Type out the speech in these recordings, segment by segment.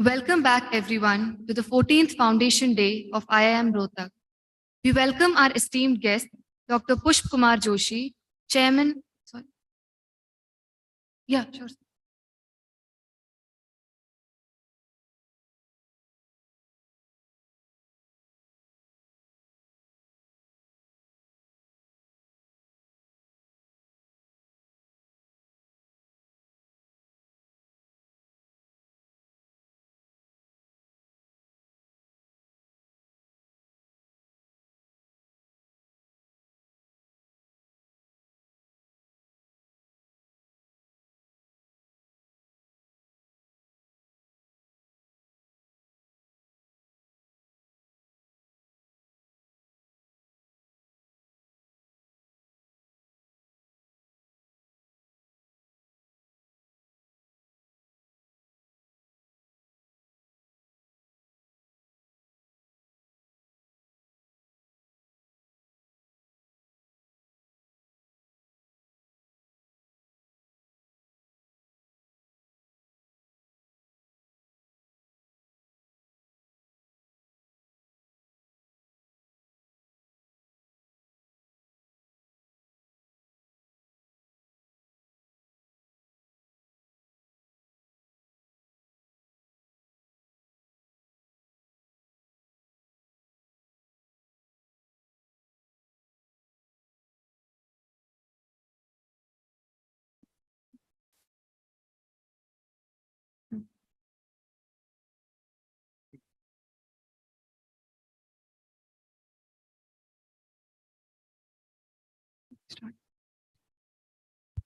Welcome back, everyone, to the 14th Foundation Day of IIM Rohtak. We welcome our esteemed guest, Dr. Pushp Kumar Joshi, Chairman. Sorry. Yeah, sure.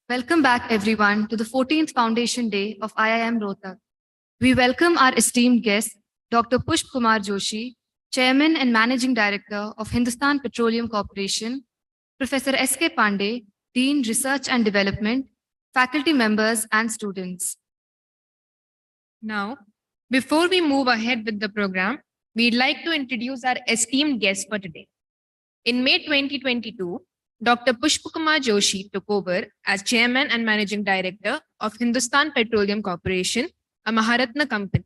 Welcome back, everyone, to the 14th Foundation Day of IIM Rohtak. We welcome our esteemed guest, Dr. Pushp Kumar Joshi, Chairman and Managing Director of Hindustan Petroleum Corporation, Professor S.K. Pandey, Dean Research and Development, faculty members, and students. Now, before we move ahead with the program, we'd like to introduce our esteemed guest for today. In May 2022, Dr. Pushpakumar Joshi took over as Chairman and Managing Director of Hindustan Petroleum Corporation, a Maharatna company.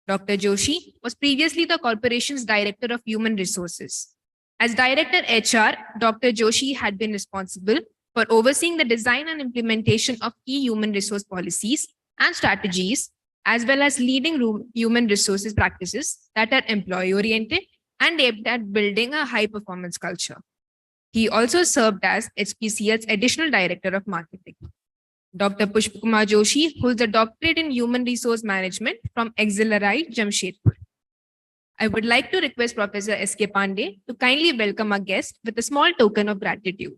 Dr. Joshi was previously the corporation's Director of Human Resources. As Director HR, Dr. Joshi had been responsible for overseeing the design and implementation of key human resource policies and strategies, as well as leading human resources practices that are employee-oriented and aimed at building a high-performance culture. He also served as HPCL's Additional Director of Marketing. Dr. Pushpakumar Joshi holds a doctorate in Human Resource Management from Exhilarite, Jamshedpur. I would like to request Professor S.K. Pandey to kindly welcome our guest with a small token of gratitude.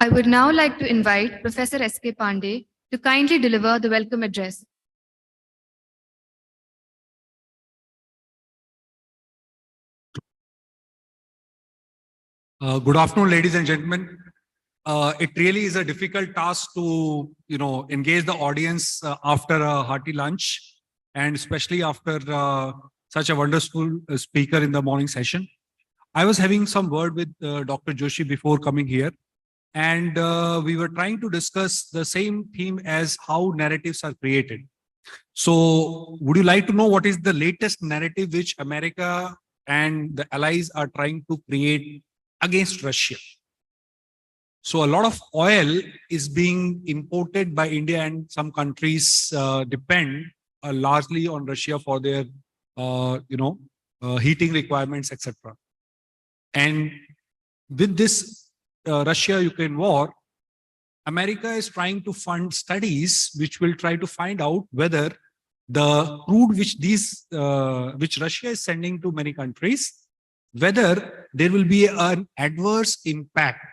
I would now like to invite Professor S.K. Pandey to kindly deliver the welcome address. Good afternoon, ladies and gentlemen. It really is a difficult task to, engage the audience after a hearty lunch, and especially after such a wonderful speaker in the morning session. I was having some word with Dr. Joshi before coming here, and we were trying to discuss the same theme as how narratives are created. So, would you like to know what is the latest narrative which America and the allies are trying to create against Russia? So a lot of oil is being imported by India, and some countries depend largely on Russia for their, heating requirements, etc. And with this Russia-Ukraine war, America is trying to fund studies which will try to find out whether the crude which Russia is sending to many countries, whether there will be an adverse impact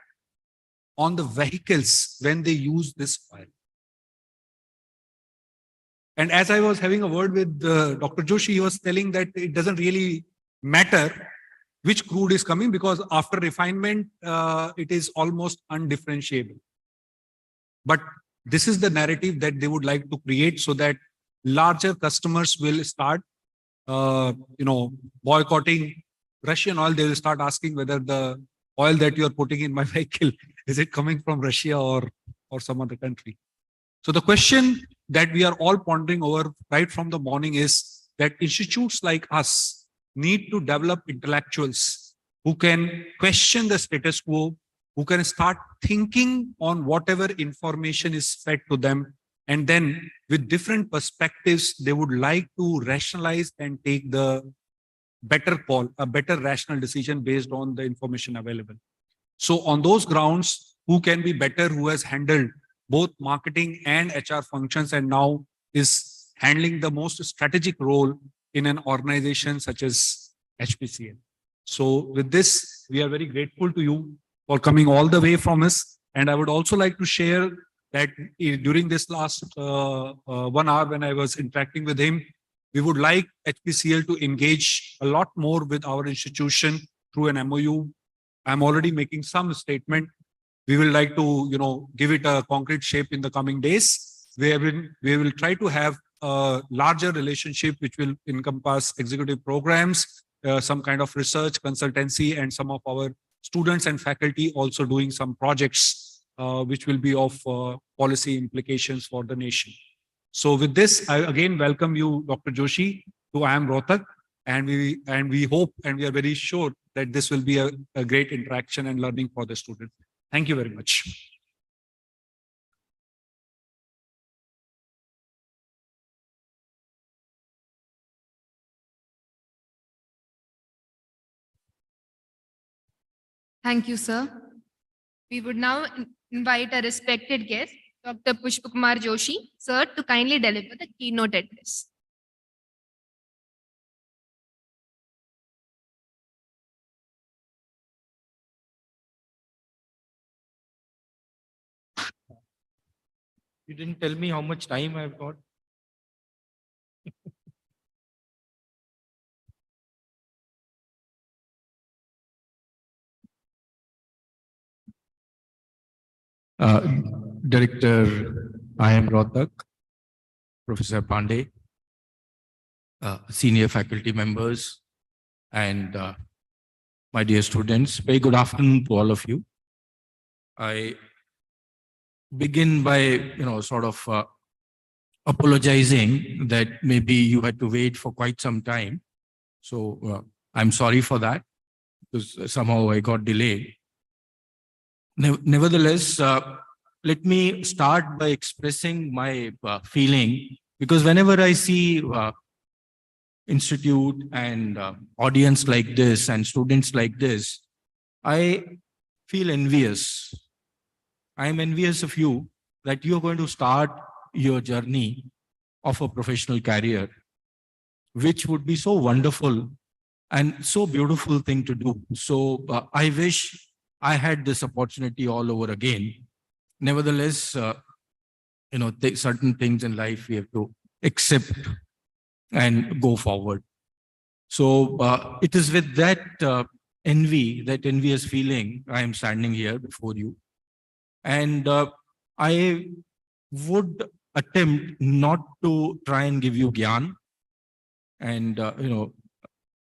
on the vehicles when they use this oil. And as I was having a word with Dr. Joshi, he was telling that it doesn't really matter which crude is coming, because after refinement, it is almost undifferentiable. But this is the narrative that they would like to create so that larger customers will start, boycotting Russian oil. They will start asking whether the oil that you are putting in my vehicle, is it coming from Russia or some other country? So the question that we are all pondering over right from the morning is that institutes like us need to develop intellectuals who can question the status quo, who can start thinking on whatever information is fed to them, and then with different perspectives, they would like to rationalize and take the better call, a better rational decision based on the information available. So on those grounds, who can be better, who has handled both marketing and HR functions and now is handling the most strategic role in an organization such as HPCL. So with this, we are very grateful to you for coming all the way from us. And I would also like to share that during this last 1 hour when I was interacting with him, we would like HPCL to engage a lot more with our institution through an MOU. I'm already making some statement. We will like to, give it a concrete shape in the coming days. We will try to have a larger relationship which will encompass executive programs, some kind of research consultancy, and some of our students and faculty also doing some projects which will be of policy implications for the nation. So with this, I again welcome you, Dr. Joshi, to IIM Rohtak, and we hope and we are very sure that this will be a great interaction and learning for the students. Thank you very much. Thank you, sir. We would now invite a respected guest, Dr. Pushp Kumar Joshi, sir, to kindly deliver the keynote address. You didn't tell me how much time I've got. Director IIM Rohtak, Professor Pandey, senior faculty members, and my dear students, very good afternoon to all of you. I begin by, sort of apologizing that maybe you had to wait for quite some time. So I'm sorry for that, because somehow I got delayed. Nevertheless, let me start by expressing my feeling, because whenever I see institute and audience like this and students like this, I feel envious. I am envious of you that you are going to start your journey of a professional career, which would be so wonderful and so beautiful thing to do. So I wish I had this opportunity all over again. Nevertheless, certain things in life we have to accept and go forward. So it is with that envy, that envious feeling, I am standing here before you. And I would attempt not to try and give you gyan and,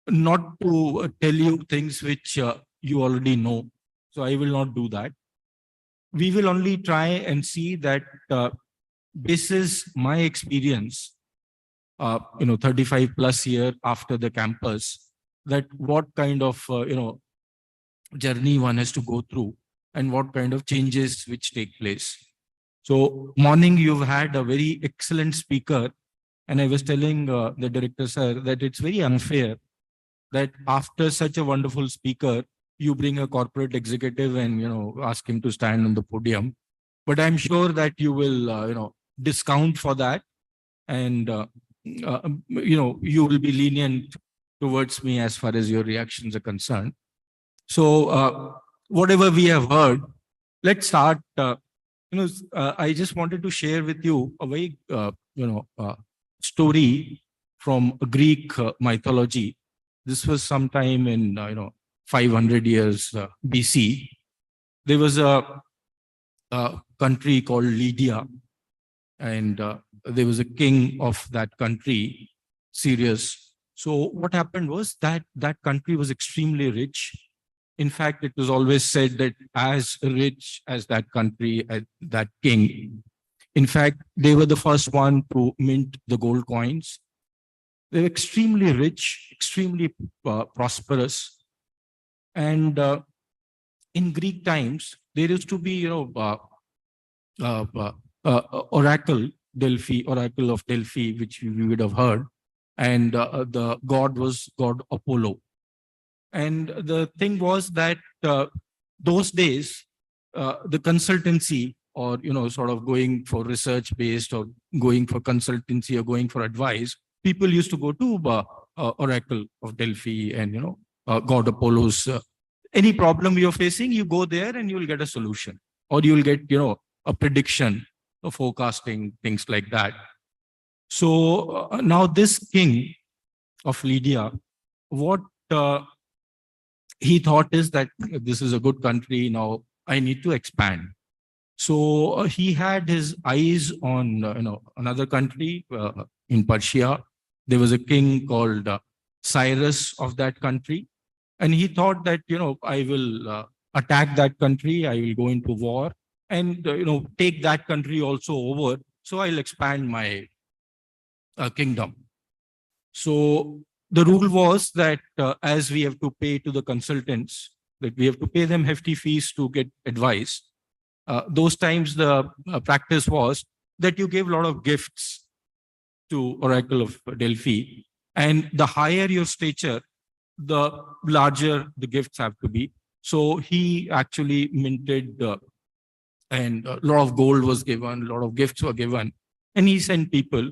not to tell you things which you already know. So I will not do that. We will only try and see that this is my experience, 35 plus year after the campus, that what kind of, journey one has to go through and what kind of changes which take place. So morning, you've had a very excellent speaker. And I was telling the director, sir, that it's very unfair that after such a wonderful speaker, you bring a corporate executive and, ask him to stand on the podium. But I'm sure that you will, discount for that. And, you will be lenient towards me as far as your reactions are concerned. So whatever we have heard, let's start. I just wanted to share with you a very, story from Greek mythology. This was sometime in, 500 years BC, there was a country called Lydia, and there was a king of that country, Sirius. So what happened was that that country was extremely rich. In fact, it was always said that as rich as that country, as that king. In fact, they were the first one to mint the gold coins. They were extremely rich, extremely prosperous. And in Greek times, there used to be, uh, uh, Oracle Oracle of Delphi, which we would have heard. And the god was God Apollo. And the thing was that those days, the consultancy, or sort of going for research based, or going for consultancy, or going for advice, people used to go to Oracle of Delphi, and God Apollo's. Any problem you're facing, you go there and you'll get a solution, or you'll get a prediction, a forecasting, things like that. So now this king of Lydia, what he thought is that this is a good country. Now I need to expand. So he had his eyes on another country in Persia. There was a king called Cyrus of that country, and he thought that I will attack that country. I will go into war, and take that country also over. So I'll expand my kingdom. So the rule was that as we have to pay to the consultants, that we have to pay them hefty fees to get advice. Those times the practice was that you gave a lot of gifts to Oracle of Delphi, and the higher your stature, the larger the gifts have to be. So he actually minted, and a lot of gold was given, a lot of gifts were given, and he sent people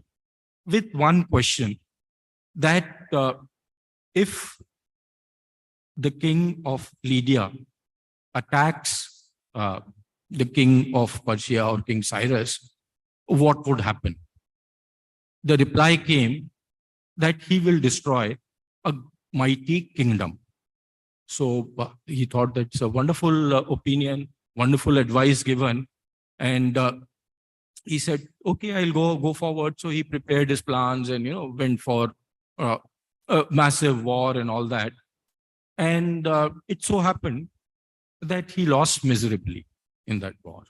with one question, that if the king of Lydia attacks the king of Persia or King Cyrus, what would happen? The reply came that he will destroy a mighty kingdom. So he thought that's a wonderful opinion, wonderful advice given. And he said, okay, I'll go forward. So he prepared his plans and, went for a massive war and all that. And it so happened that he lost miserably in that war.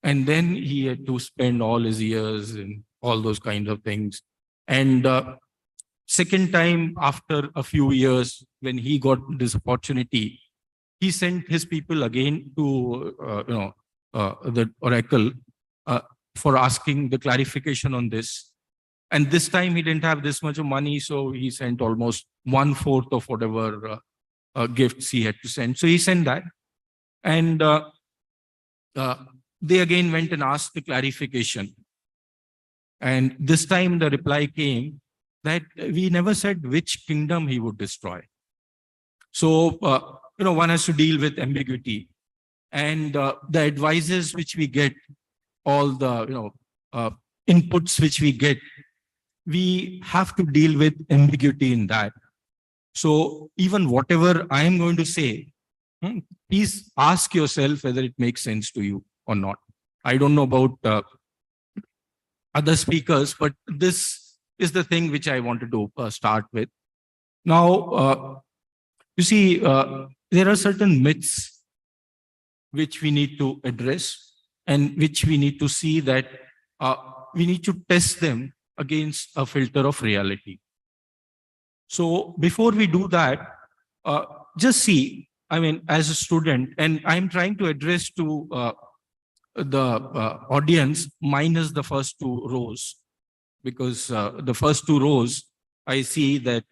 And then he had to spend all his years and all those kinds of things. And second time, after a few years, when he got this opportunity, he sent his people again to the oracle for asking the clarification on this. And this time he didn't have this much of money, so he sent almost 1/4 of whatever gifts he had to send. So he sent that, and they again went and asked the clarification. And this time the reply came that we never said which kingdom he would destroy. So, one has to deal with ambiguity. And the advices which we get, all the, inputs which we get, we have to deal with ambiguity in that. So even whatever I am going to say, please ask yourself whether it makes sense to you or not. I don't know about other speakers, but this is the thing which I wanted to start with. Now, you see, there are certain myths which we need to address, and which we need to see that we need to test them against a filter of reality. So before we do that, just see, I mean, as a student, and I'm trying to address to the audience minus the first two rows, because the first two rows, I see that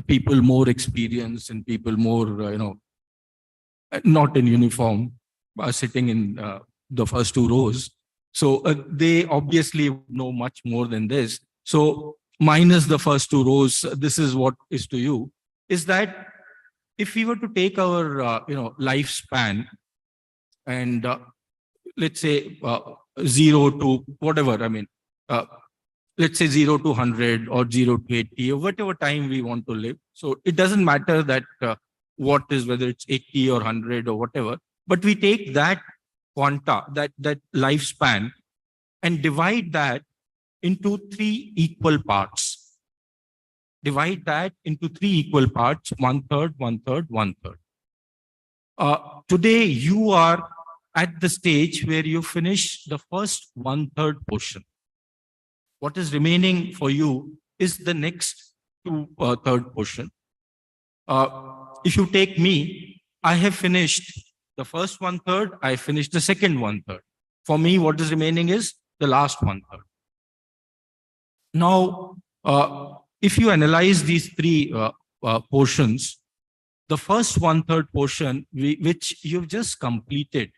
people more experienced and people more, not in uniform, are sitting in the first two rows. So they obviously know much more than this. So minus the first two rows, this is what is to you, is that if we were to take our, lifespan and let's say 0 to whatever, I mean, let's say 0 to 100 or 0 to 80 or whatever time we want to live. So it doesn't matter that what is, whether it's 80 or 100 or whatever, but we take that quanta, that lifespan, and divide that into three equal parts. Divide that into three equal parts, 1/3, 1/3, 1/3. Today, you are at the stage where you finish the first 1/3 portion. What is remaining for you is the next third portion. If you take me, I have finished the first 1/3, I finished the second 1/3. For me, what is remaining is the last 1/3. Now, if you analyze these three portions, the first 1/3 portion, which you've just completed,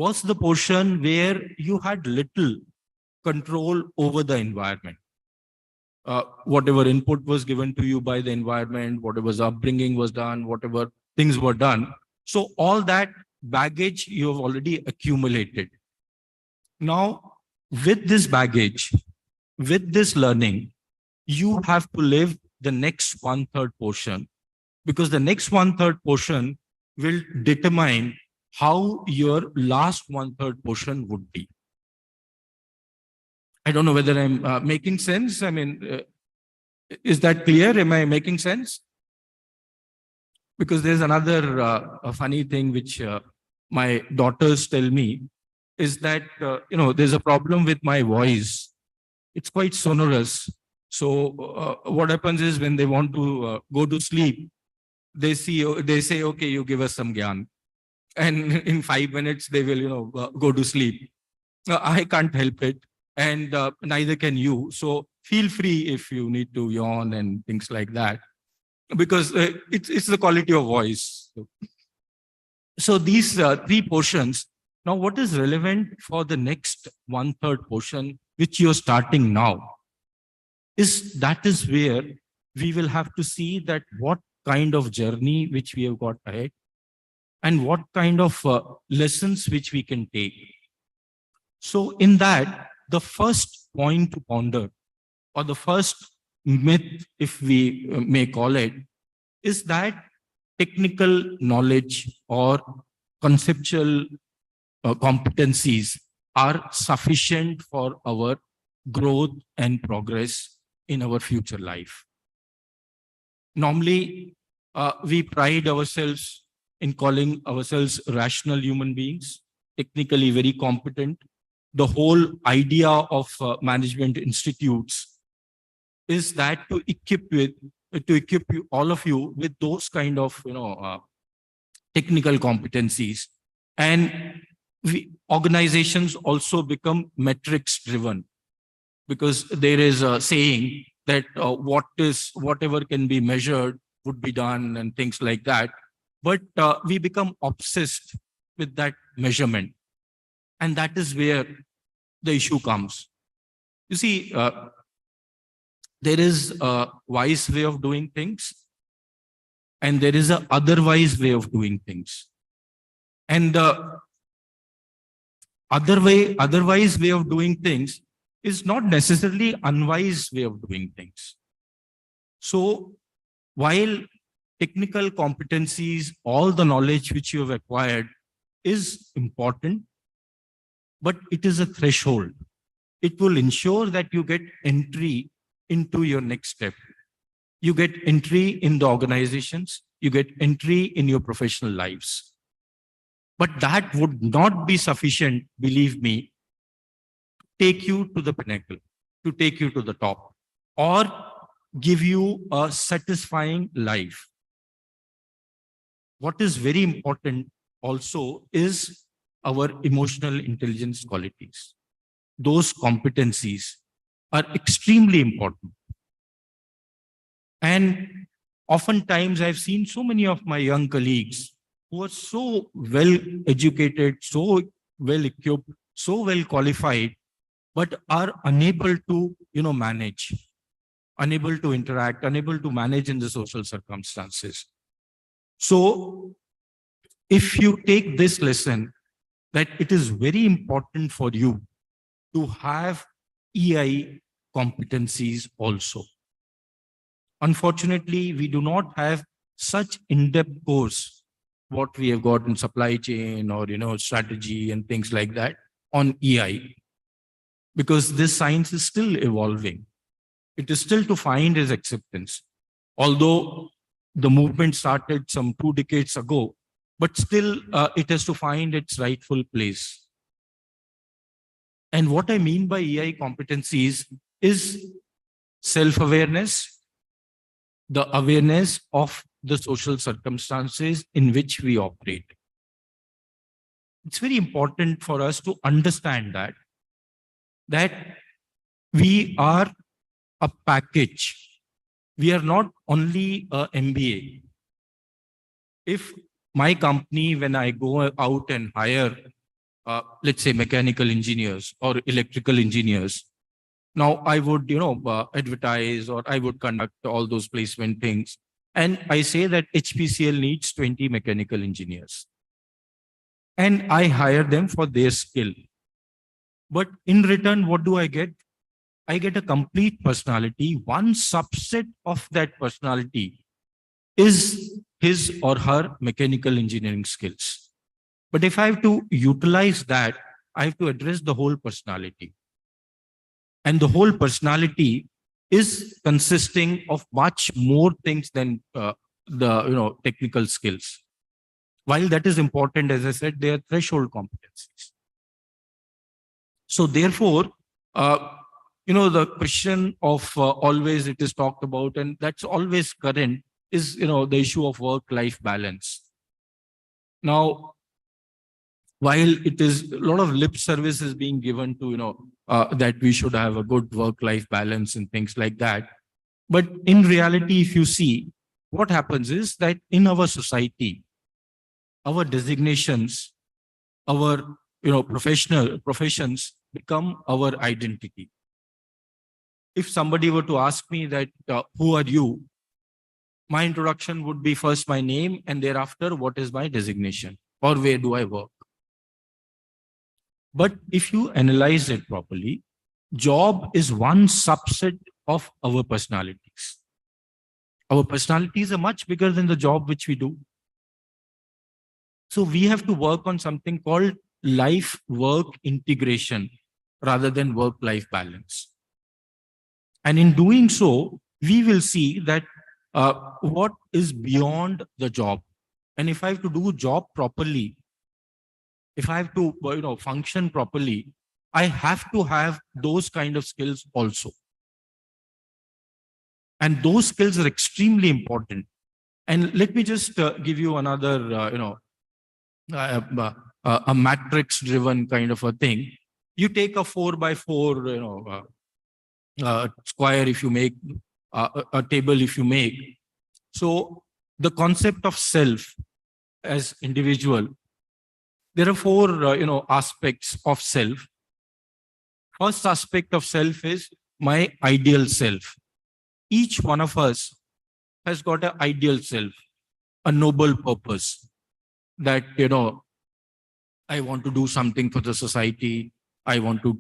was the portion where you had little control over the environment. Whatever input was given to you by the environment, whatever upbringing was done, whatever things were done. So all that baggage you have already accumulated. Now, with this baggage, with this learning, you have to live the next 1/3 portion, because the next 1/3 portion will determine how your last 1/3 portion would be. I don't know whether I'm making sense. I mean, is that clear? Am I making sense? Because there's another a funny thing which my daughters tell me is that, there's a problem with my voice. It's quite sonorous. So what happens is when they want to go to sleep, they say, okay, you give us some gyan. And in 5 minutes, they will, go to sleep. I can't help it. And neither can you. So feel free if you need to yawn and things like that, because it's the quality of voice. So these three portions. Now, what is relevant for the next 1/3 portion, which you're starting now, is where we will have to see that what kind of journey which we have got ahead and what kind of lessons which we can take. So in that, the first point to ponder, or the first myth, if we may call it, is that technical knowledge or conceptual competencies are sufficient for our growth and progress in our future life. Normally, we pride ourselves in calling ourselves rational human beings, technically very competent. The whole idea of management institutes is that to equip you, all of you, with those kind of technical competencies. And organizations also become metrics driven, because there is a saying that whatever can be measured would be done and things like that. But we become obsessed with that measurement. And that is where the issue comes. You see, there is a wise way of doing things, and there is a otherwise way of doing things. And the otherwise way of doing things is not necessarily unwise way of doing things. So while technical competencies, all the knowledge which you have acquired is important, but it is a threshold. It will ensure that you get entry into your next step. You get entry in the organizations, you get entry in your professional lives. But that would not be sufficient, believe me, to take you to the pinnacle, to take you to the top, or give you a satisfying life. What is very important also is our emotional intelligence qualities. Those competencies are extremely important. And oftentimes I've seen so many of my young colleagues who are so well educated, so well equipped, so well qualified, but are unable to, manage, unable to interact, unable to manage in the social circumstances. So if you take this lesson, that it is very important for you to have EI competencies also. Unfortunately, we do not have such in-depth course, what we have got in supply chain or, strategy and things like that on EI, because this science is still evolving. It is still to find its acceptance. Although the movement started some 2 decades ago, but still it has to find its rightful place. And what I mean by EI competencies is self-awareness, the awareness of the social circumstances in which we operate. It's very important for us to understand that we are a package. We are not only a MBA. If my company, when I go out and hire, let's say mechanical engineers or electrical engineers, now I would, advertise, or I would conduct all those placement things. And I say that HPCL needs 20 mechanical engineers. And I hire them for their skill. But in return, what do I get? I get a complete personality. One subset of that personality is his or her mechanical engineering skills. But if I have to utilize that, I have to address the whole personality. And the whole personality is consisting of much more things than the technical skills. While that is important, as I said, they are threshold competencies. So therefore, the question of always it is talked about, and that's always current, is the issue of work-life balance. Now, while it is a lot of lip service is being given to that we should have a good work-life balance and things like that, but in reality, if you see, what happens is that in our society, our designations, our professions become our identity. If somebody were to ask me that who are you, my introduction would be first my name, and thereafter what is my designation or where do I work. But if you analyze it properly, job is one subset of our personalities. Our personalities are much bigger than the job which we do. So we have to work on something called life-work integration rather than work-life balance. And in doing so, we will see that what is beyond the job. And if I have to do job properly, if I have to function properly, I have to have those kind of skills also. And those skills are extremely important. And let me just give you another, a matrix-driven kind of a thing. You take a 4x4, square if you make, a table if you make. So the concept of self as individual, there are 4 aspects of self. First aspect of self is my ideal self. Each one of us has got an ideal self, a noble purpose that, I want to do something for the society. I want to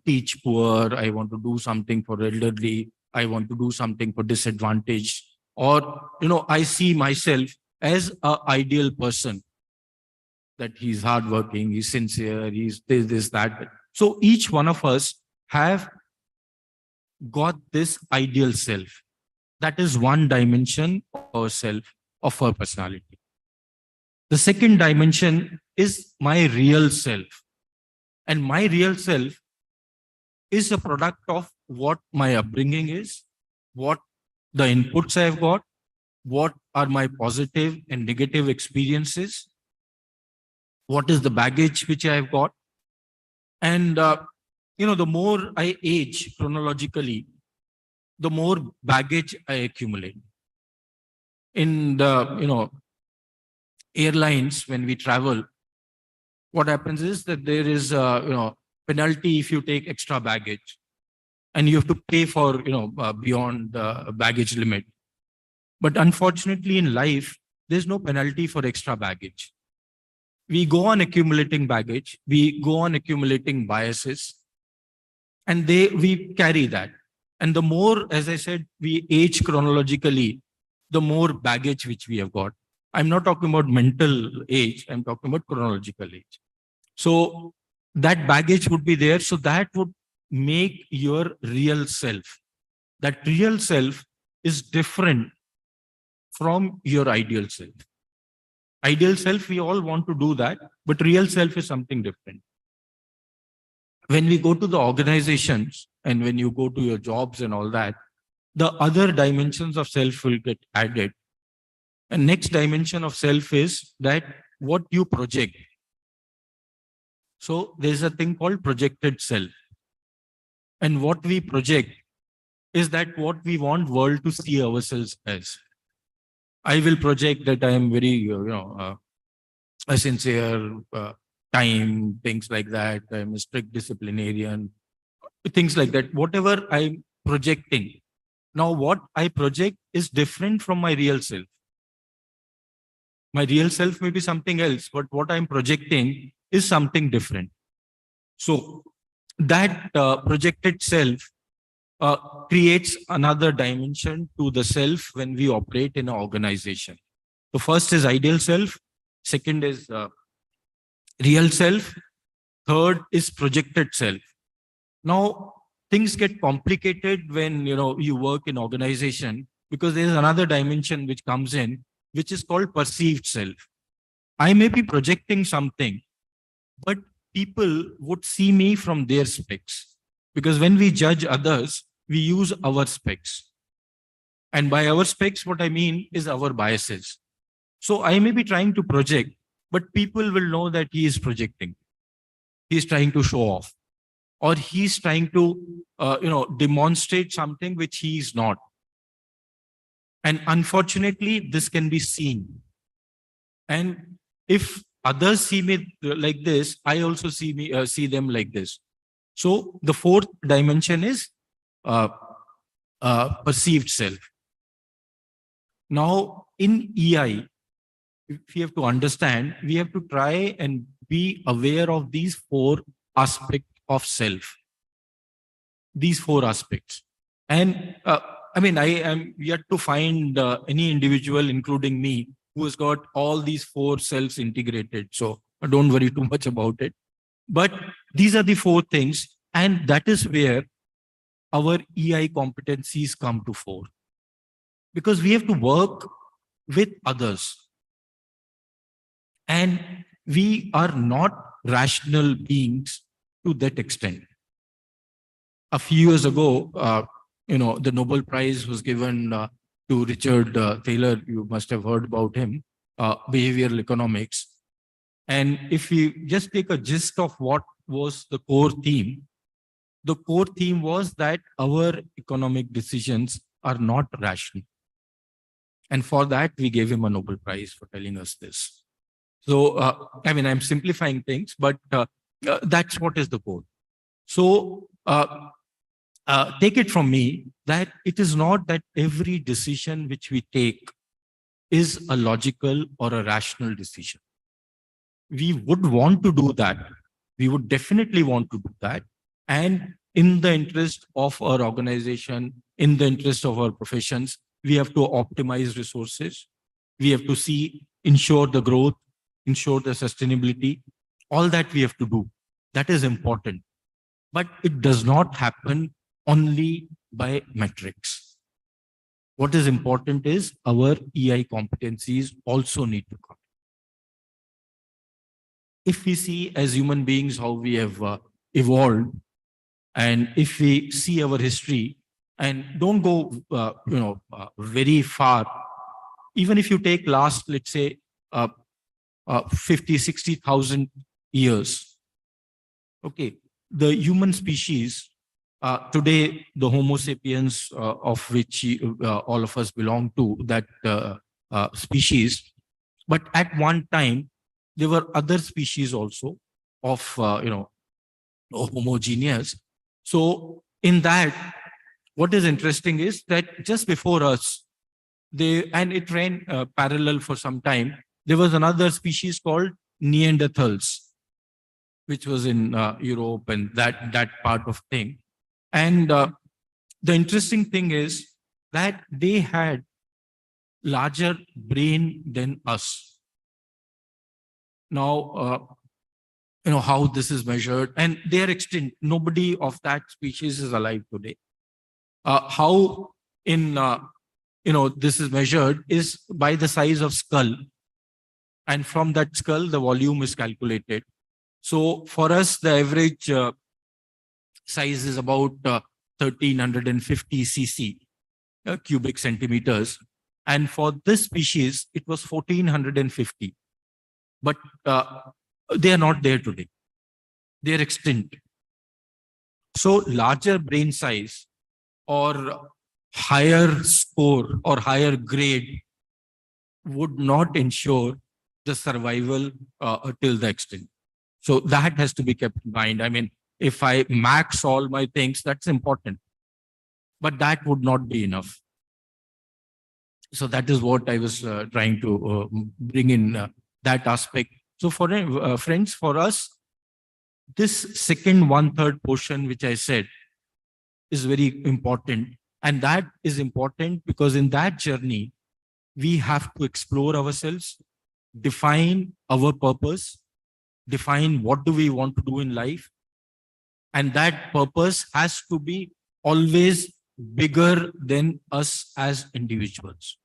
teach poor. I want to do something for elderly. I want to do something for disadvantaged. Or, I see myself as an ideal person, that he's hardworking, he's sincere, he's this, that. So each one of us have got this ideal self. That is one dimension of ourself, of our personality. The second dimension is my real self. And my real self is a product of what my upbringing is, what the inputs I've got, what are my positive and negative experiences, what is the baggage which I've got. And, the more I age chronologically, the more baggage I accumulate. In the, airlines, when we travel, what happens is that there is a, penalty if you take extra baggage, and you have to pay for, beyond the baggage limit. But unfortunately in life, there's no penalty for extra baggage. We go on accumulating baggage. We go on accumulating biases. And we carry that. And the more, as I said, we age chronologically, the more baggage which we have got. I'm not talking about mental age, I'm talking about chronological age. So that baggage would be there. So that would make your real self. That real self is different from your ideal self. Ideal self, we all want to do that, but real self is something different. When we go to the organizations and when you go to your jobs and all that, the other dimensions of self will get added. And next dimension of self is that what you project. So there's a thing called projected self. And what we project is that what we want world to see ourselves as. I will project that I am very, a sincere, time, things like that. I'm a strict disciplinarian, things like that. Whatever I'm projecting. Now, what I project is different from my real self. My real self may be something else, but what I'm projecting is something different. So that projected self creates another dimension to the self when we operate in an organization. The first is ideal self. Second is real self. Third is projected self. Now, things get complicated when you work in organization, because there is another dimension which comes in, which is called perceived self. I may be projecting something, but people would see me from their specs. Because when we judge others, we use our specs. And by our specs, what I mean is our biases. So I may be trying to project, but people will know that he is projecting. He is trying to show off, or he's trying to, demonstrate something which he is not. And unfortunately, this can be seen. And if others see me like this, I also see them like this. So the fourth dimension is perceived self. Now, in EI, if we have to understand, we have to try and be aware of these four aspects of self. These four aspects. And I am yet to find any individual, including me, who has got all these four selves integrated. So don't worry too much about it. But these are the four things. And that is where our EI competencies come to fore. Because we have to work with others. And we are not rational beings to that extent. A few years ago, the Nobel Prize was given to Richard Thaler. You must have heard about him, behavioral economics. And if we just take a gist of what was the core theme was that our economic decisions are not rational. And for that, we gave him a Nobel Prize for telling us this. So, I'm simplifying things, but that's what is the core. So, take it from me that it is not that every decision which we take is a logical or a rational decision. We would want to do that. We would definitely want to do that. And in the interest of our organization, in the interest of our professions, we have to optimize resources. We have to ensure the growth, ensure the sustainability. All that we have to do. That is important. But it does not happen only by metrics. What is important is our EI competencies also need to come. If we see as human beings how we have evolved, and if we see our history, and don't go very far, even if you take last, let's say, 50, 60,000 years, okay, the human species, today, the Homo sapiens, of which all of us belong to, that species. But at one time, there were other species also of, homogeneous. So in that, what is interesting is that just before us, and it ran parallel for some time, there was another species called Neanderthals, which was in Europe and that part of thing. And the interesting thing is that they had larger brain than us. Now, how this is measured, and they are extinct. Nobody of that species is alive today. How in this is measured is by the size of skull, and from that skull the volume is calculated. So for us, the average size is about 1350 cc, cubic centimeters, and for this species it was 1450. But they are not there today. They are extinct. So larger brain size or higher score or higher grade would not ensure the survival till the extent. So that has to be kept in mind. I mean, if I max all my things, that's important, but that would not be enough. So that is what I was trying to bring in that aspect. So for friends, for us, this second 1/3 portion, which I said, is very important. And that is important because in that journey, we have to explore ourselves, define our purpose, define what do we want to do in life. And that purpose has to be always bigger than us as individuals.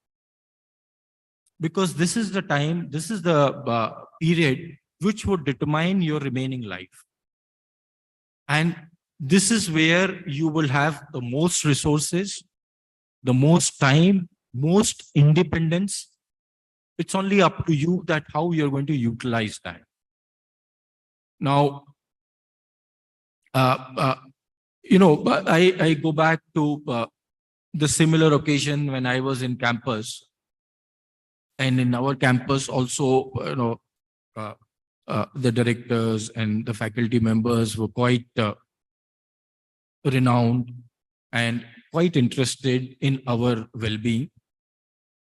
Because this is the time, this is the period which would determine your remaining life. And this is where you will have the most resources, the most time, most independence. It's only up to you that how you're going to utilize that. Now, I go back to the similar occasion when I was in campus. And in our campus also, the directors and the faculty members were quite renowned and quite interested in our well-being.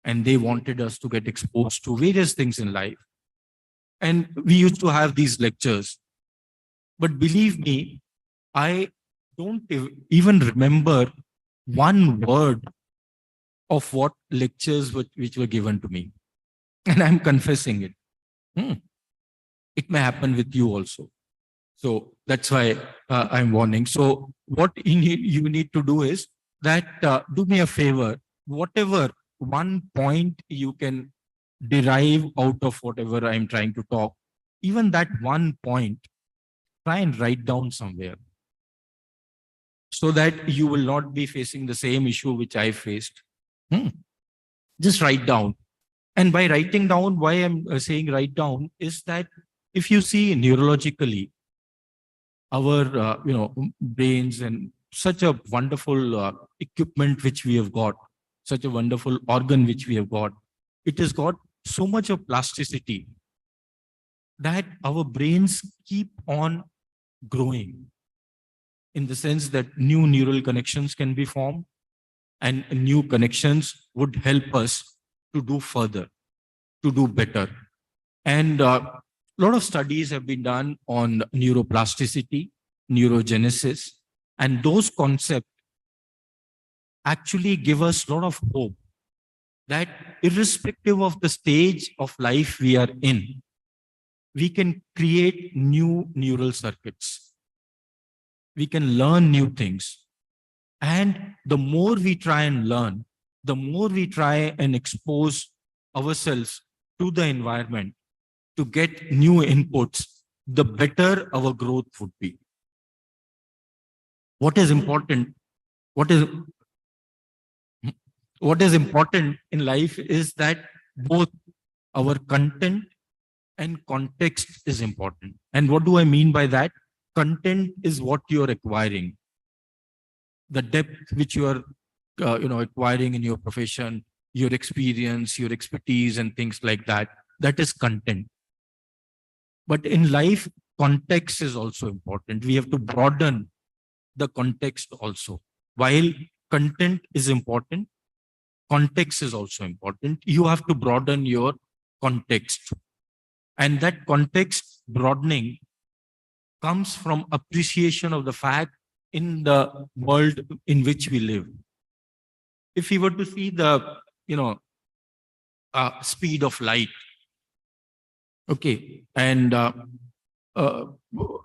And they wanted us to get exposed to various things in life. And we used to have these lectures. But believe me, I don't even remember one word of what lectures which were given to me. And I'm confessing it. It may happen with you also. So that's why I'm warning. So what you need to do is that do me a favor, whatever one point you can derive out of whatever I'm trying to talk, even that one point, try and write down somewhere so that you will not be facing the same issue which I faced. Just write down. And by writing down, why I'm saying write down is that if you see neurologically, our brains and such a wonderful equipment which we have got, such a wonderful organ which we have got, it has got so much of plasticity that our brains keep on growing, in the sense that new neural connections can be formed and new connections would help us to do further, to do better. And a lot of studies have been done on neuroplasticity, neurogenesis, and those concepts actually give us a lot of hope that irrespective of the stage of life we are in, we can create new neural circuits. We can learn new things. And the more we try and learn, the more we try and expose ourselves to the environment to get new inputs, the better our growth would be. What is important? What is important in life is that both our content and context is important. And what do I mean by that? Content is what you're acquiring. The depth which you are acquiring in your profession, your experience, your expertise, and things like that, that is content. But in life, context is also important. We have to broaden the context also. While content is important, context is also important. You have to broaden your context. And that context broadening comes from appreciation of the fact in the world in which we live. If we were to see the, speed of light, okay, and uh,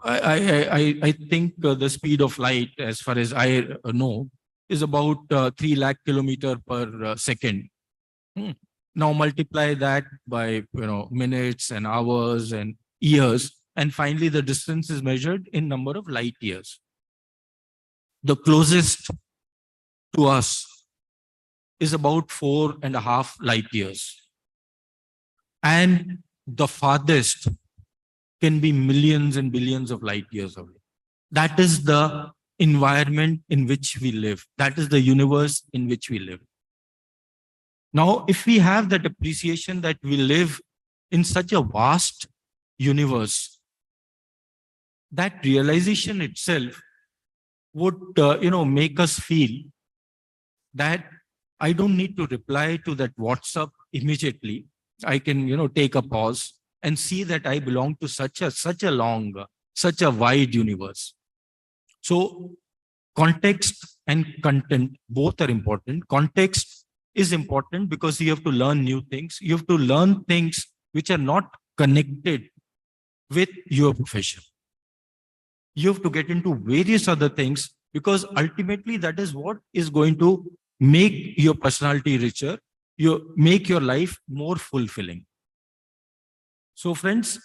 I think the speed of light, as far as I know, is about 3 lakh kilometer per second. Now multiply that by minutes and hours and years, and finally the distance is measured in number of light years. The closest to us is about 4.5 light years, and the farthest can be millions and billions of light years away. That is the environment in which we live. That is the universe in which we live. Now, if we have that appreciation that we live in such a vast universe, that realization itself would, make us feel that I don't need to reply to that WhatsApp immediately. I can, take a pause and see that I belong to such a long, such a wide universe. So context and content, both are important. Context is important because you have to learn new things. You have to learn things which are not connected with your profession. You have to get into various other things, because ultimately that is what is going to make your personality richer, make your life more fulfilling. So friends,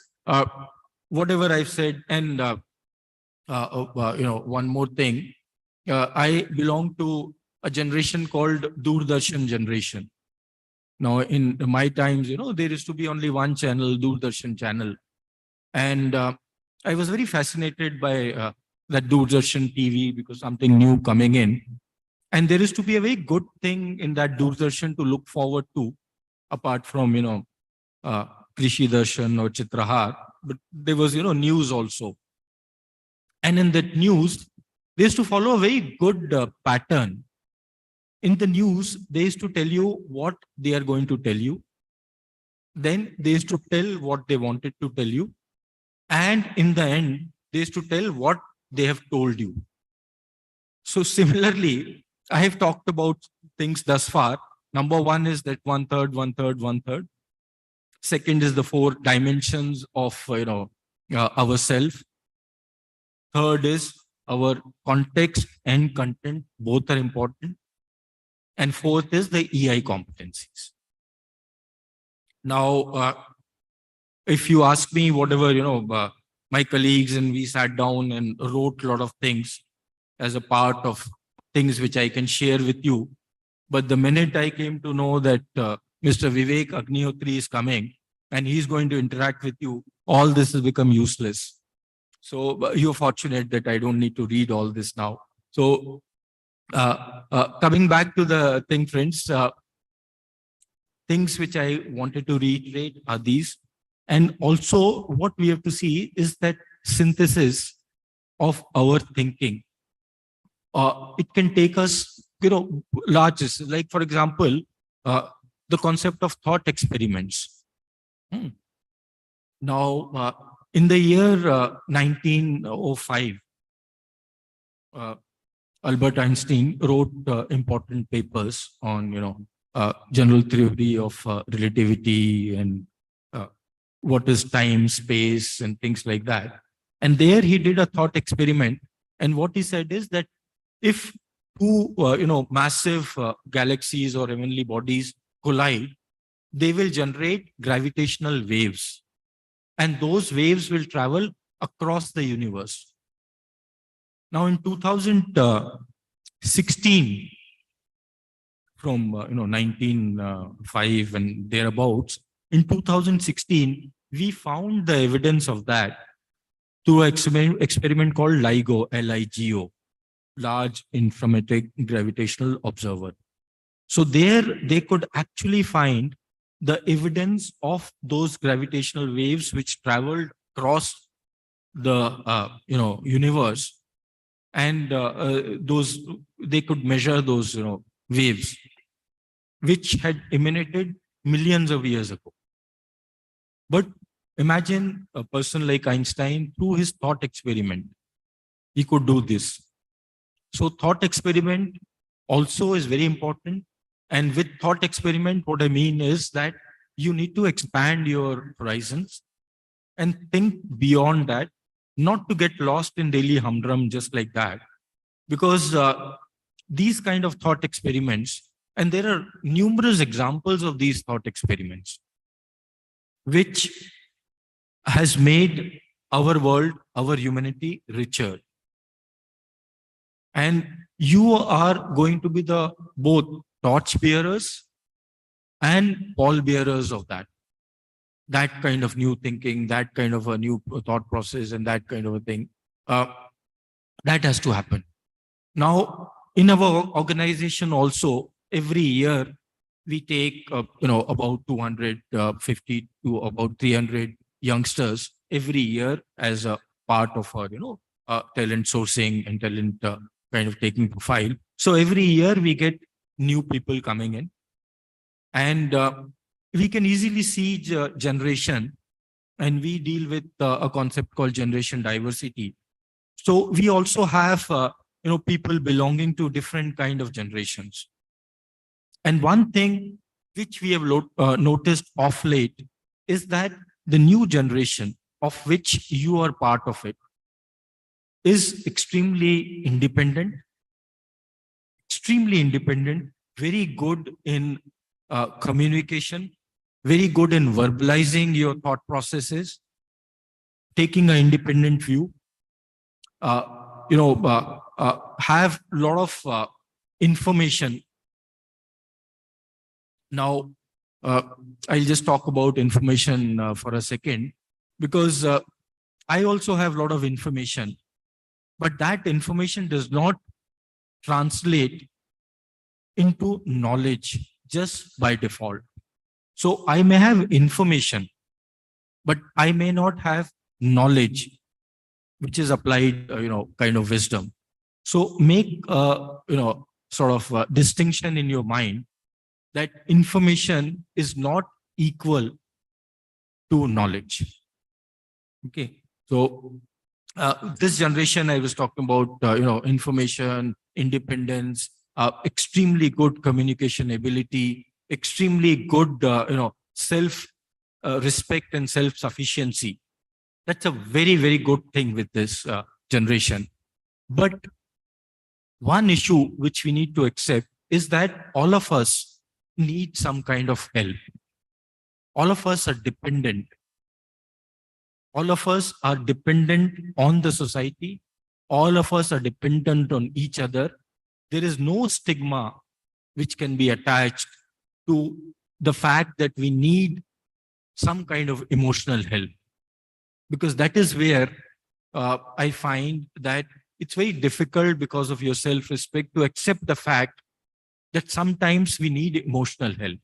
whatever I've said, and one more thing, I belong to a generation called Doordarshan generation. Now, in my times, there used to be only one channel, Doordarshan channel. And I was very fascinated by that Doordarshan TV, because something new coming in. And there is to be a very good thing in that Doordarshan to look forward to, apart from, Krishi Darshan or Chitrahar, but there was, news also. And in that news, they used to follow a very good pattern. In the news, they used to tell you what they are going to tell you. Then they used to tell what they wanted to tell you. And in the end, they used to tell what they have told you. So similarly, I have talked about things thus far. Number one is that 1/3, 1/3, 1/3. Second is the 4 dimensions of ourself. Third is our context and content, both are important. And fourth is the EI competencies. Now, if you ask me, whatever, my colleagues and we sat down and wrote a lot of things as a part of things which I can share with you. But the minute I came to know that Mr. Vivek Agnihotri is coming and he's going to interact with you, all this has become useless. So you're fortunate that I don't need to read all this now. So coming back to the thing, friends, things which I wanted to reiterate are these. And also what we have to see is that synthesis of our thinking. It can take us, largest, like for example, the concept of thought experiments. Now, in the year 1905, Albert Einstein wrote important papers on, general theory of relativity and what is time, space, and things like that. And there he did a thought experiment. And what he said is that if two, massive galaxies or heavenly bodies collide, they will generate gravitational waves. And those waves will travel across the universe. Now, in 2016, from 1905 and thereabouts, in 2016, we found the evidence of that through an experiment called LIGO, L-I-G-O, Large Interferometric Gravitational Observer. So there they could actually find the evidence of those gravitational waves which traveled across the universe, and those they could measure those waves which had emanated millions of years ago. But imagine a person like Einstein, through his thought experiment, he could do this. So thought experiment also is very important. And with thought experiment, what I mean is that you need to expand your horizons and think beyond that, not to get lost in daily humdrum just like that. Because these kind of thought experiments, and there are numerous examples of these thought experiments, which has made our world, our humanity richer. And you are going to be the both torch bearers and pall bearers of that kind of new thinking, that kind of a new thought process, and that kind of a thing. That has to happen. Now, in our organization also, every year we take about 250 to about 300 youngsters every year as a part of our talent sourcing and talent kind of taking profile. So every year we get new people coming in, and we can easily see generation, and we deal with a concept called generation diversity. So we also have people belonging to different kind of generations. And one thing which we have noticed of late is that the new generation, of which you are part of it, is extremely independent, very good in communication, very good in verbalizing your thought processes, taking an independent view, have a lot of information. Now, I'll just talk about information for a second, because I also have a lot of information, but that information does not translate into knowledge just by default. So I may have information, but I may not have knowledge, which is applied, kind of wisdom. So make, sort of a distinction in your mind that information is not equal to knowledge. Okay. So this generation I was talking about, information, independence, extremely good communication ability, extremely good, self respect and self-sufficiency. That's a very, very good thing with this generation. But one issue which we need to accept is that all of us need some kind of help. All of us are dependent. All of us are dependent on the society. All of us are dependent on each other. There is no stigma which can be attached to the fact that we need some kind of emotional help. Because that is where I find that it's very difficult, because of your self-respect, to accept the fact that sometimes we need emotional help.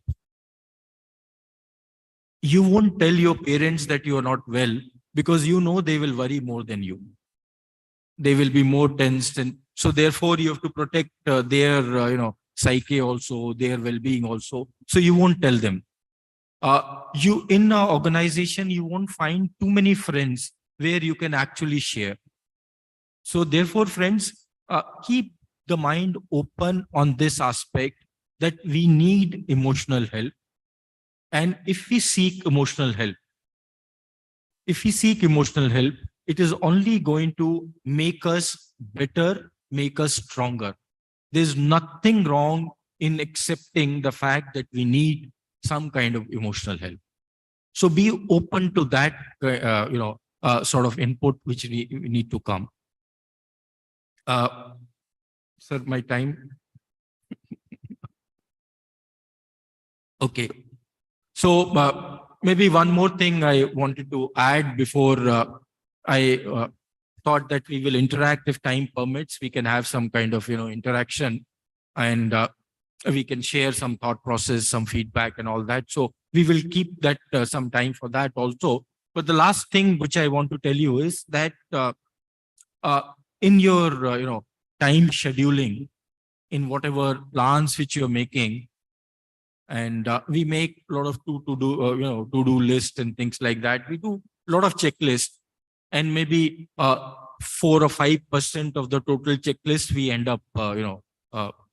You won't tell your parents that you are not well, because you know they will worry more than you. They will be more tensed, and so therefore you have to protect their psyche also, their well-being also. So you won't tell them. You in an organization, you won't find too many friends where you can actually share. So therefore, friends, keep the mind open on this aspect, that we need emotional help. And if we seek emotional help, it is only going to make us better, make us stronger. There's nothing wrong in accepting the fact that we need some kind of emotional help. So be open to that, sort of input which we need to come. Sir, my time. Okay. So maybe one more thing I wanted to add before I thought that we will interact. If time permits, we can have some kind of interaction, and we can share some thought process, some feedback and all that. So we will keep that some time for that also. But the last thing which I want to tell you is that in your time scheduling, in whatever plans which you're making, and we make a lot of to-do list and things like that. We do a lot of checklists, and maybe 4 or 5% of the total checklist we end up,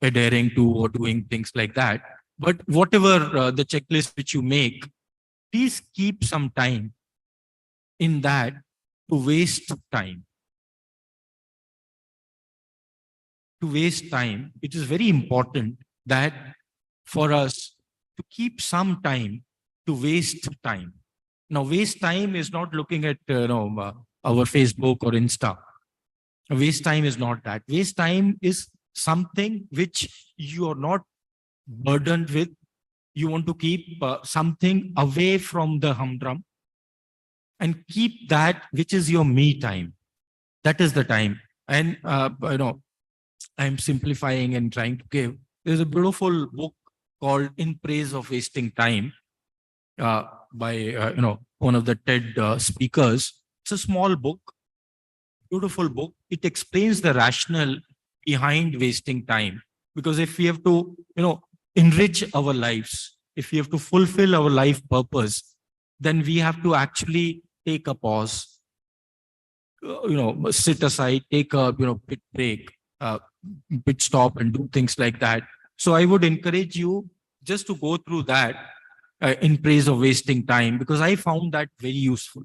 adhering to or doing things like that. But whatever the checklist which you make, please keep some time in that to waste time. To waste time, it is very important that for us to keep some time to waste time. Now, waste time is not looking at our Facebook or Insta. Waste time is not that. Waste time is something which you are not burdened with. You want to keep something away from the humdrum and keep that which is your me time. That is the time. And I'm simplifying and trying to give. There's a beautiful book called In Praise of Wasting Time by one of the TED speakers. It's a small book, beautiful book. It explains the rationale behind wasting time. Because if we have to, enrich our lives, if we have to fulfill our life purpose, then we have to actually take a pause, sit aside, take a pit break, pit stop, and do things like that. So I would encourage you just to go through that in praise of wasting time, because I found that very useful.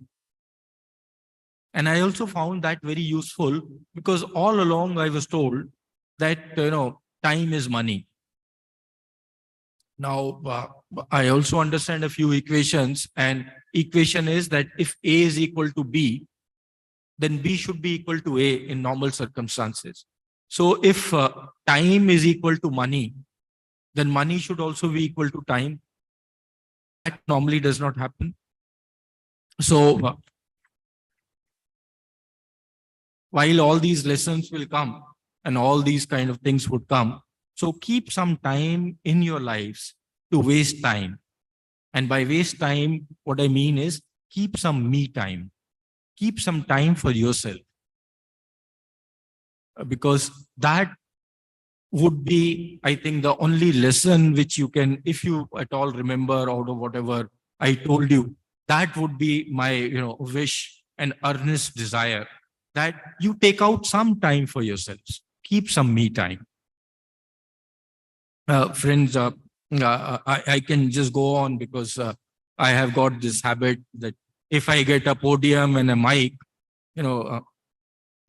And I also found that very useful because all along I was told that time is money. Now, I also understand a few equations, and equation is that if A is equal to B, then B should be equal to A in normal circumstances. So if time is equal to money, then money should also be equal to time. That normally does not happen. So while all these lessons will come and all these kind of things would come, so keep some time in your lives to waste time. And by waste time, what I mean is keep some me time. Keep some time for yourself. Because that would be, I think, the only lesson which you can, if you at all remember out of whatever I told you, that would be my wish and earnest desire, that you take out some time for yourselves. Keep some me time. Friends, I can just go on because I have got this habit that if I get a podium and a mic,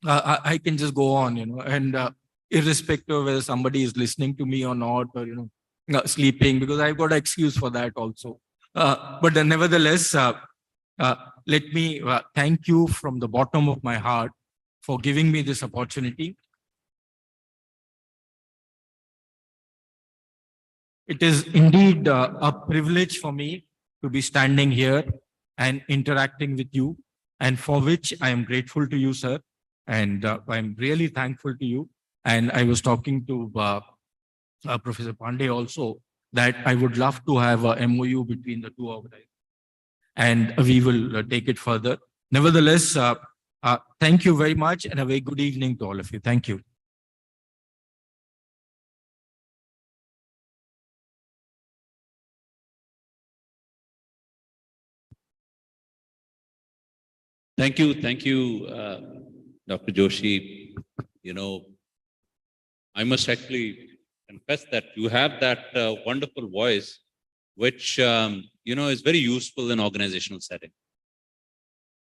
I can just go on, and irrespective of whether somebody is listening to me or not, or sleeping, because I've got an excuse for that also. But nevertheless, let me thank you from the bottom of my heart for giving me this opportunity. It is indeed a privilege for me to be standing here and interacting with you, and for which I am grateful to you, sir. And I'm really thankful to you. And I was talking to Professor Pandey also that I would love to have a MOU between the two organizations, and we will take it further. Nevertheless, thank you very much, and a very good evening to all of you. Thank you. Thank you, Dr. Joshi. I must actually confess that you have that wonderful voice, which is very useful in organizational setting.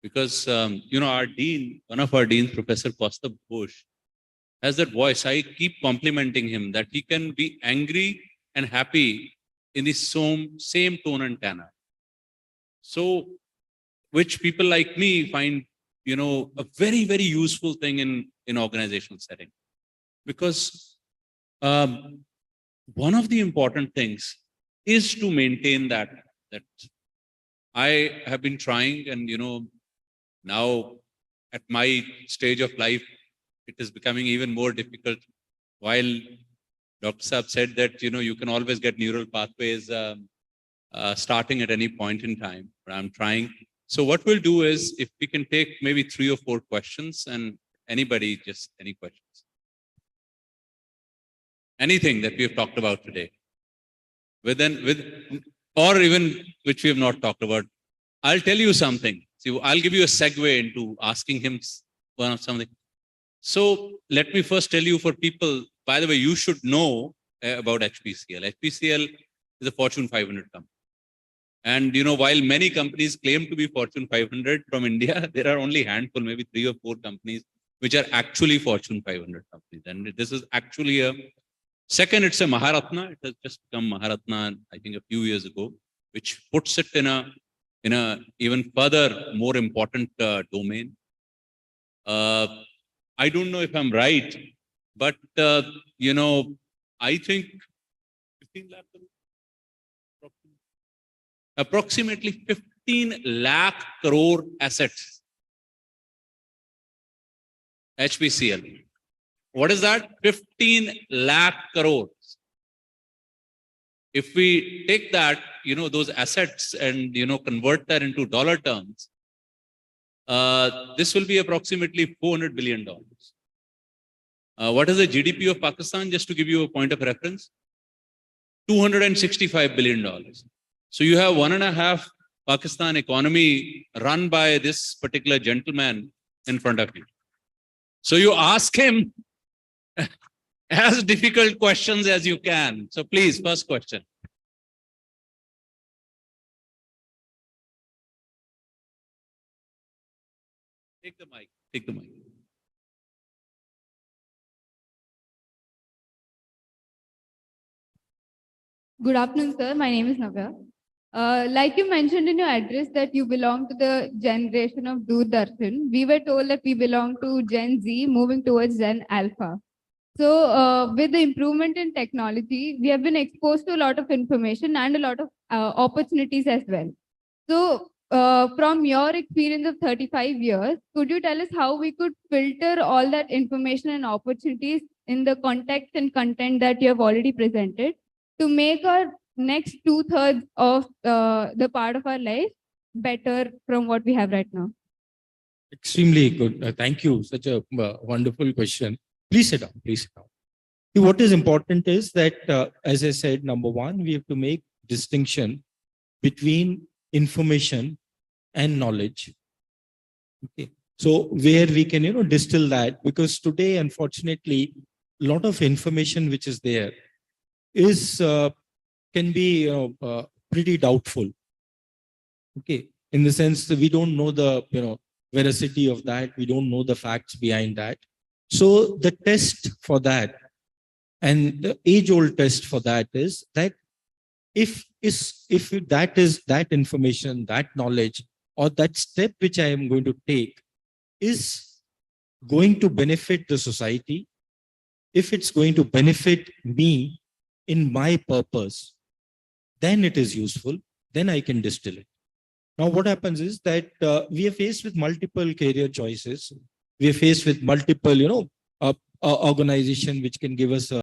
Because our dean, one of our deans, Professor Costa Bush, has that voice. I keep complimenting him that he can be angry and happy in the same tone and tenor. So, which people like me find, a very, very useful thing in organizational setting. Because one of the important things is to maintain that I have been trying, and, now at my stage of life, it is becoming even more difficult. While Dr. Saab said that, you can always get neural pathways starting at any point in time, but I'm trying. So what we'll do is, if we can take maybe 3 or 4 questions, and anybody, just any questions. Anything that we have talked about today, or even which we have not talked about. I'll tell you something. See, I'll give you a segue into asking him one of something. So let me first tell you for people, by the way, you should know about HPCL. HPCL is a Fortune 500 company. And, while many companies claim to be Fortune 500 from India, there are only a handful, maybe 3 or 4 companies, which are actually Fortune 500 companies. And this is actually second, it's a Maharatna. It has just become Maharatna, I think, a few years ago, which puts it in a even further, more important domain. I don't know if I'm right, but, I think 15 lakh crore, approximately 15 lakh crore assets. HPCL. What is that? 15 lakh crores. If we take that, those assets and, convert that into dollar terms, this will be approximately $400 billion. What is the GDP of Pakistan? Just to give you a point of reference, $265 billion. So you have 1.5 Pakistan economy run by this particular gentleman in front of you. So you ask him as difficult questions as you can. So please, first question. Take the mic. Take the mic. Good afternoon, sir. My name is Navya. Like you mentioned in your address that you belong to the generation of Doordarshan, we were told that we belong to Gen Z, moving towards Gen Alpha. So with the improvement in technology, we have been exposed to a lot of information and a lot of opportunities as well. So from your experience of 35 years, could you tell us how we could filter all that information and opportunities in the context and content that you have already presented to make our next 2/3 of the part of our life better from what we have right now? Extremely good. Thank you. Such a wonderful question. Please sit down. Please sit down. See, what is important is that, as I said, number one, we have to make distinction between information and knowledge. Okay. So where we can, distill that, because today, unfortunately, a lot of information which is there is can be pretty doubtful. Okay. In the sense that we don't know the veracity of that, we don't know the facts behind that. So the test for that, and the age-old test for that, is that if that is that information, that knowledge, or that step which I am going to take is going to benefit the society, if it's going to benefit me in my purpose, then it is useful, then I can distill it. Now, what happens is that we are faced with multiple career choices. We are faced with multiple, organization which can give us a